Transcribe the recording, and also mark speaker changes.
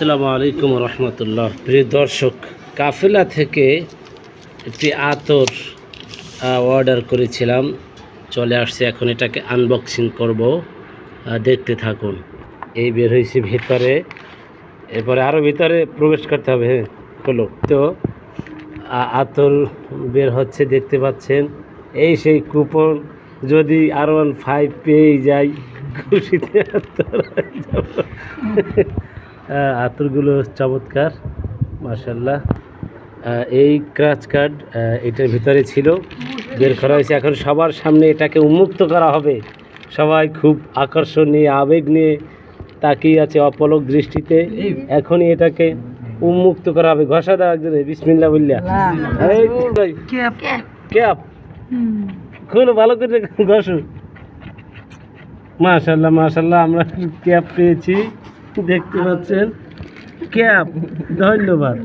Speaker 1: আসসালামু আলাইকুম রহমতুল্লাহ। প্রিয় দর্শক, কাফেলা থেকে একটি আতর অর্ডার করেছিলাম, চলে আসছে। এখন এটাকে আনবক্সিং করব, দেখতে থাকুন। এই বের হয়েছে ভিতরে, এরপরে আরও ভিতরে প্রবেশ করতে হবে। হ্যাঁ, হলো তো আতর বের হচ্ছে, দেখতে পাচ্ছেন। এই সেই কুপন, যদি R15 পেয়ে যাই খুশিতে আতরগুলো চমৎকার, মাশাআল্লাহ। এই ক্র্যাচ কার্ড এটার ভিতরে ছিল, বের করা হয়েছে। এখন সবার সামনে এটাকে উন্মুক্ত করা হবে। সবাই খুব আকর্ষণ নিয়ে, আবেগ নিয়ে তাকিয়ে আছে অপলক দৃষ্টিতে। এখনই এটাকে উন্মুক্ত করা হবে। ঘষা দেওয়া একজনে বিসমিল্লাহ বললা, ক্যাপ খুলো ভালো করে, ঘষো। মাশাআল্লাহ মাশাআল্লাহ, আমরা ক্যাপ পেয়েছি, দেখতে পাচ্ছেন। ক্যাপ, ধন্যবাদ।